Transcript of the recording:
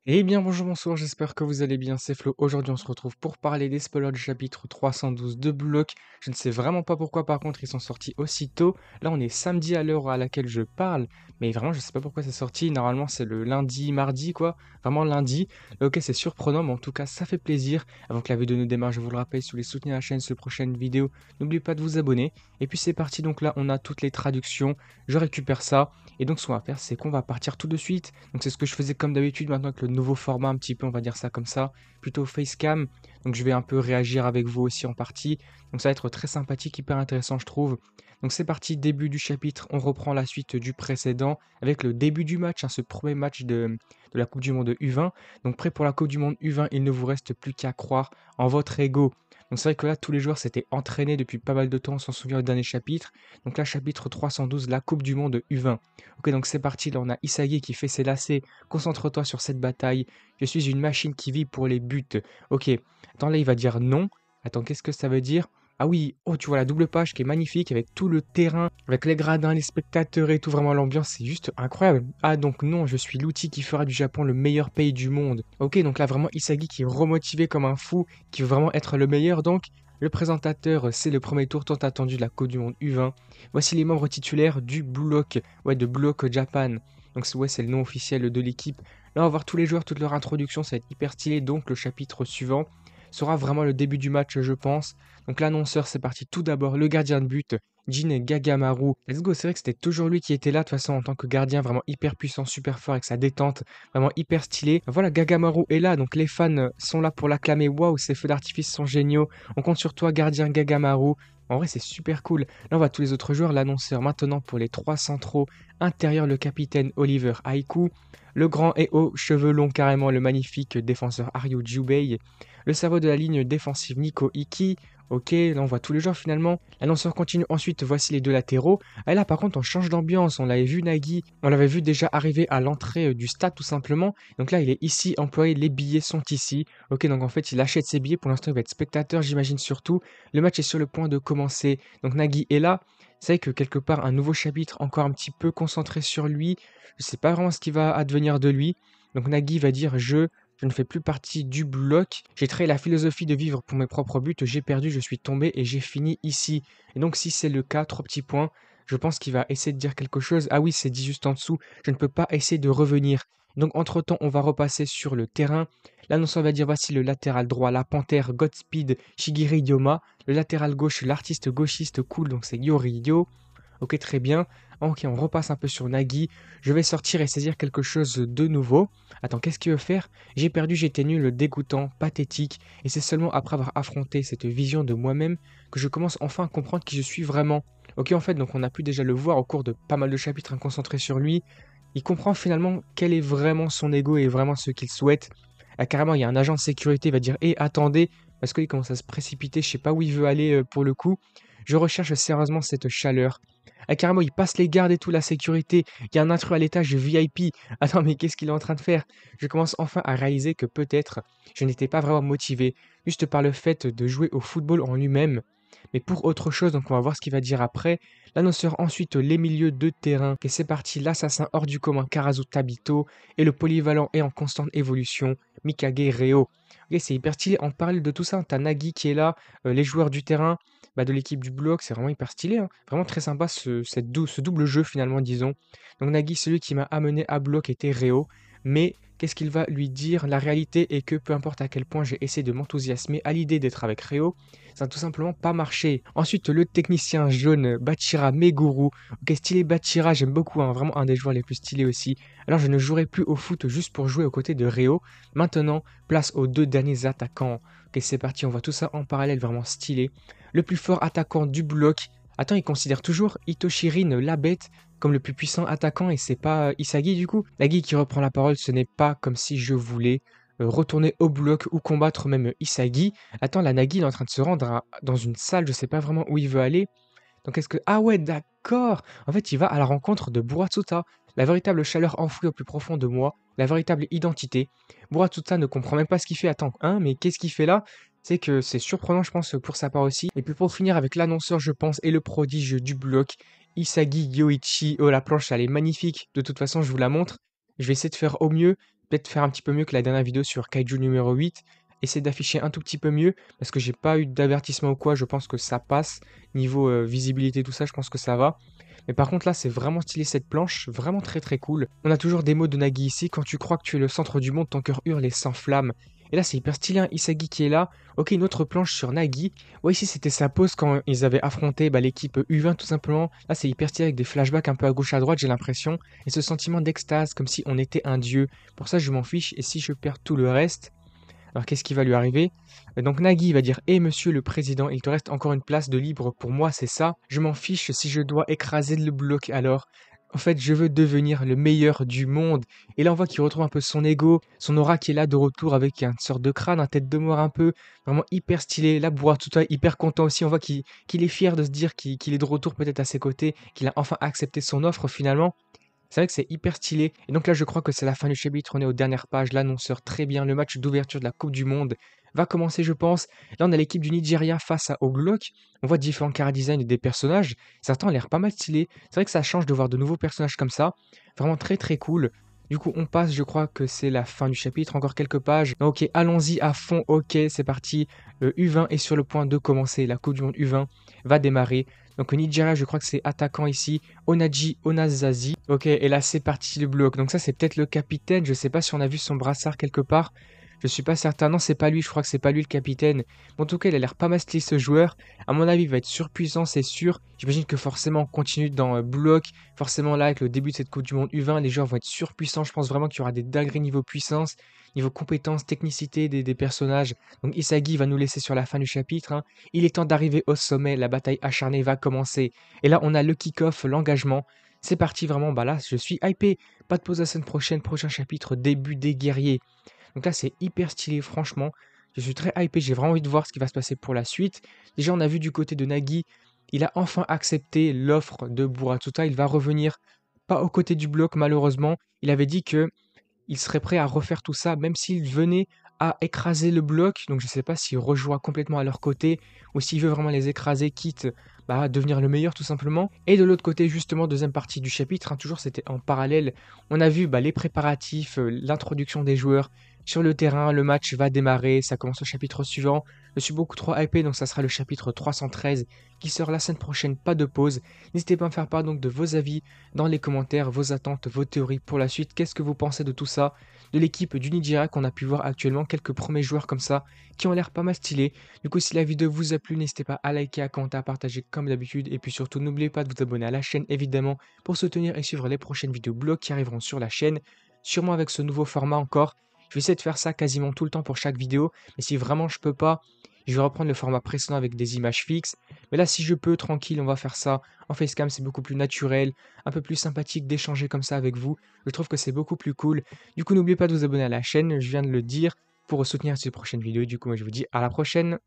Eh bien bonjour, bonsoir, j'espère que vous allez bien, c'est Flo. Aujourd'hui on se retrouve pour parler des spoilers du chapitre 312 de Block. Je ne sais vraiment pas pourquoi par contre ils sont sortis aussitôt. Là on est samedi à l'heure à laquelle je parle, mais vraiment je sais pas pourquoi c'est sorti. Normalement c'est le lundi, mardi quoi, vraiment lundi. Ok, c'est surprenant mais en tout cas ça fait plaisir. Avant que la vidéo ne démarre, je vous le rappelle, si vous voulez soutenir la chaîne sur les prochaines vidéos, n'oubliez pas de vous abonner. Et puis c'est parti, donc là on a toutes les traductions, je récupère ça. Et donc ce qu'on va faire c'est qu'on va partir tout de suite. Donc c'est ce que je faisais comme d'habitude maintenant avec le nouveau format un petit peu, on va dire ça comme ça, plutôt facecam. Donc je vais un peu réagir avec vous aussi en partie. Donc ça va être très sympathique, hyper intéressant je trouve. Donc c'est parti, début du chapitre, on reprend la suite du précédent avec le début du match, hein, ce premier match de la Coupe du Monde U20. Donc prêt pour la Coupe du Monde U20, il ne vous reste plus qu'à croire en votre ego. Donc c'est vrai que là, tous les joueurs s'étaient entraînés depuis pas mal de temps, on s'en souvient au dernier chapitre. Donc là, chapitre 312, la Coupe du Monde U20. Ok, donc c'est parti, là on a Isagi qui fait ses lacets. Concentre-toi sur cette bataille. Je suis une machine qui vit pour les buts. Ok, attends, là il va dire non. Attends, qu'est-ce que ça veut dire? Ah oui, oh tu vois la double page qui est magnifique avec tout le terrain, avec les gradins, les spectateurs et tout, vraiment l'ambiance c'est juste incroyable. Ah donc non, je suis l'outil qui fera du Japon le meilleur pays du monde. Ok, donc là vraiment Isagi qui est remotivé comme un fou, qui veut vraiment être le meilleur donc. Le présentateur, c'est le premier tour tant attendu de la Coupe du Monde U20. Voici les membres titulaires du bloc, ouais, de Bloc Japan. Donc ouais, c'est le nom officiel de l'équipe. Là, on va voir tous les joueurs, toute leur introduction, ça va être hyper stylé. Donc le chapitre suivant sera vraiment le début du match, je pense. Donc l'annonceur, c'est parti. Tout d'abord, le gardien de but, Jin Gagamaru. Let's go, c'est vrai que c'était toujours lui qui était là, de toute façon, en tant que gardien, vraiment hyper puissant, super fort, avec sa détente, vraiment hyper stylé. Voilà, Gagamaru est là, donc les fans sont là pour l'acclamer. Waouh, ces feux d'artifice sont géniaux. On compte sur toi, gardien Gagamaru. En vrai, c'est super cool. Là, on voit tous les autres joueurs. L'annonceur maintenant pour les trois centraux. Intérieur, le capitaine Oliver Haiku. Le grand et haut, cheveux longs carrément, le magnifique défenseur Ryu Jubei. Le cerveau de la ligne défensive Nico Iki. Ok, là on voit tous les joueurs finalement. L'annonceur continue ensuite, voici les deux latéraux. Et là par contre on change d'ambiance, on l'avait vu Nagui, on l'avait vu déjà arriver à l'entrée du stade tout simplement. Donc là il est ici employé, les billets sont ici. Ok, donc en fait il achète ses billets, pour l'instant il va être spectateur j'imagine surtout. Le match est sur le point de commencer, donc Nagui est là. C'est vrai que quelque part un nouveau chapitre encore un petit peu concentré sur lui. Je sais pas vraiment ce qui va advenir de lui. Donc Nagui va dire je ne fais plus partie du bloc. J'ai trahi la philosophie de vivre pour mes propres buts. J'ai perdu, je suis tombé et j'ai fini ici. Et donc, si c'est le cas, 3 petits points, je pense qu'il va essayer de dire quelque chose. Ah oui, c'est dit juste en dessous. Je ne peux pas essayer de revenir. Donc, entre-temps, on va repasser sur le terrain. L'annonceur va dire voici le latéral droit, la panthère Godspeed Shigiri Yoma. Le latéral gauche, l'artiste gauchiste cool, donc c'est Yorio. Ok, très bien. Ok, on repasse un peu sur Nagui. Je vais sortir et saisir quelque chose de nouveau. Attends, qu'est-ce qu'il veut faire? J'ai perdu, j'étais nul, dégoûtant, pathétique. Et c'est seulement après avoir affronté cette vision de moi-même que je commence enfin à comprendre qui je suis vraiment. Ok, en fait, donc on a pu déjà le voir au cours de pas mal de chapitres concentrés sur lui. Il comprend finalement quel est vraiment son ego et vraiment ce qu'il souhaite. Ah, carrément, il y a un agent de sécurité, il va dire hé, attendez, parce qu'il commence à se précipiter, je sais pas où il veut aller pour le coup. Je recherche sérieusement cette chaleur. Ah, carrément, il passe les gardes et tout, la sécurité. Il y a un intrus à l'étage VIP. Attends, mais qu'est-ce qu'il est en train de faire? Je commence enfin à réaliser que peut-être je n'étais pas vraiment motivé, juste par le fait de jouer au football en lui-même, mais pour autre chose, donc on va voir ce qu'il va dire après. L'annonceur ensuite les milieux de terrain. Et c'est parti, l'assassin hors du commun Karazu Tabito et le polyvalent et en constante évolution Mikage Reo. Ok, c'est hyper stylé. En parallèle de tout ça, t'as Nagi qui est là, les joueurs du terrain, bah, de l'équipe du bloc, c'est vraiment hyper stylé, hein. Vraiment très sympa ce double jeu finalement, disons. Donc Nagi, celui qui m'a amené à bloc était Reo, mais qu'est-ce qu'il va lui dire? La réalité est que peu importe à quel point j'ai essayé de m'enthousiasmer à l'idée d'être avec Reo, ça n'a tout simplement pas marché. Ensuite, le technicien jaune Bachira Meguru. Ok, stylé Bachira, j'aime beaucoup, hein, vraiment un des joueurs les plus stylés aussi. Alors je ne jouerai plus au foot juste pour jouer aux côtés de Reo. Maintenant, place aux deux derniers attaquants. Ok, c'est parti, on voit tout ça en parallèle, vraiment stylé. Le plus fort attaquant du bloc. Attends, il considère toujours Itoshirin la bête comme le plus puissant attaquant et c'est pas Isagi du coup. Nagi qui reprend la parole, ce n'est pas comme si je voulais retourner au bloc ou combattre même Isagi. Attends, la Nagi il est en train de se rendre dans une salle, je sais pas vraiment où il veut aller. Donc est-ce que... Ah ouais, d'accord. En fait, il va à la rencontre de Buratsuta, la véritable chaleur enfouie au plus profond de moi, la véritable identité. Buratsuta ne comprend même pas ce qu'il fait. Attends, hein, mais qu'est-ce qu'il fait là? C'est que c'est surprenant, je pense, pour sa part aussi. Et puis pour finir avec l'annonceur, je pense, et le prodige du bloc, Isagi Yoichi. Oh, la planche, elle est magnifique. De toute façon, je vous la montre. Je vais essayer de faire au mieux. peut-être faire un petit peu mieux que la dernière vidéo sur Kaiju numéro 8. Essayer d'afficher un tout petit peu mieux parce que j'ai pas eu d'avertissement ou quoi, je pense que ça passe. Niveau, visibilité tout ça, je pense que ça va. Mais par contre là, c'est vraiment stylé cette planche, vraiment très, très cool. On a toujours des mots de Nagi ici: «Quand tu crois que tu es le centre du monde, ton cœur hurle et s'enflamme». Et là, c'est hyper stylé, hein, Isagi qui est là. OK, une autre planche sur Nagi. Ouais, ici, c'était sa pose quand ils avaient affronté, bah, l'équipe, U20 tout simplement. Là, c'est hyper stylé avec des flashbacks un peu à gauche, à droite, j'ai l'impression. Et ce sentiment d'extase, comme si on était un dieu. Pour ça, je m'en fiche et si je perds tout le reste, alors qu'est-ce qui va lui arriver? Donc Nagui va dire: «Eh monsieur le président, il te reste encore une place de libre pour moi, c'est ça? Je m'en fiche si je dois écraser le bloc alors. En fait, je veux devenir le meilleur du monde». Et là, on voit qu'il retrouve un peu son ego, son aura qui est là de retour avec une sorte de crâne, un tête de mort un peu, vraiment hyper stylé. Là, Boruto hyper content aussi, on voit qu'il est fier de se dire qu'il est de retour peut-être à ses côtés, qu'il a enfin accepté son offre finalement. C'est vrai que c'est hyper stylé. Et donc là, je crois que c'est la fin du chapitre. On est aux dernières pages. L'annonceur, très bien. Le match d'ouverture de la Coupe du Monde va commencer, je pense. Là, on a l'équipe du Nigeria face au Glock. On voit différents chara-design des personnages. Certains ont l'air pas mal stylés. C'est vrai que ça change de voir de nouveaux personnages comme ça. Vraiment très très cool. Du coup, on passe, je crois que c'est la fin du chapitre. Encore quelques pages. Ok, allons-y à fond. Ok, c'est parti. Le U20 est sur le point de commencer. La Coupe du Monde U20 va démarrer. Donc Nigeria, je crois que c'est attaquant ici. Onaji Onazazi. Ok, et là c'est parti le bloc. Donc ça c'est peut-être le capitaine. Je sais pas si on a vu son brassard quelque part. Je suis pas certain. Non, c'est pas lui. Je crois que c'est pas lui le capitaine. Mais en tout cas, il a l'air pas mal stylé ce joueur. À mon avis, il va être surpuissant, c'est sûr. J'imagine que forcément on continue dans bloc. Forcément là, avec le début de cette Coupe du Monde U20, les joueurs vont être surpuissants. Je pense vraiment qu'il y aura des dingueries niveau puissance, niveau compétence, technicité des personnages. Donc Isagi va nous laisser sur la fin du chapitre, hein. Il est temps d'arriver au sommet. La bataille acharnée va commencer. Et là, on a le kick-off, l'engagement. C'est parti vraiment, bah là, je suis hypé. Pas de pause la semaine prochaine, prochain chapitre, début des guerriers. Donc là, c'est hyper stylé, franchement. Je suis très hypé, j'ai vraiment envie de voir ce qui va se passer pour la suite. Déjà, on a vu du côté de Nagi, il a enfin accepté l'offre de Buratuta. Il va revenir, pas aux côtés du bloc, malheureusement. Il avait dit que il serait prêt à refaire tout ça, même s'il venait à écraser le bloc. Donc je ne sais pas s'il rejoint complètement à leur côté ou s'il veut vraiment les écraser, quitte bah, à devenir le meilleur tout simplement. Et de l'autre côté, justement, deuxième partie du chapitre, hein, toujours c'était en parallèle, on a vu bah, les préparatifs, l'introduction des joueurs sur le terrain, le match va démarrer, ça commence au chapitre suivant. Je suis beaucoup trop hypé, donc ça sera le chapitre 313 qui sort la semaine prochaine, pas de pause. N'hésitez pas à me faire part donc de vos avis dans les commentaires, vos attentes, vos théories pour la suite. Qu'est-ce que vous pensez de tout ça? De l'équipe du Nigeria qu'on a pu voir actuellement, quelques premiers joueurs comme ça qui ont l'air pas mal stylés. Du coup, si la vidéo vous a plu, n'hésitez pas à liker, à commenter, à partager comme d'habitude. Et puis surtout, n'oubliez pas de vous abonner à la chaîne évidemment pour soutenir et suivre les prochaines vidéos blogs qui arriveront sur la chaîne. Sûrement avec ce nouveau format encore. Je vais essayer de faire ça quasiment tout le temps pour chaque vidéo. Mais si vraiment je peux pas, je vais reprendre le format précédent avec des images fixes. Mais là, si je peux, tranquille, on va faire ça en facecam. C'est beaucoup plus naturel, un peu plus sympathique d'échanger comme ça avec vous. Je trouve que c'est beaucoup plus cool. Du coup, n'oubliez pas de vous abonner à la chaîne, je viens de le dire, pour soutenir ces prochaines vidéos. Du coup, moi, je vous dis à la prochaine.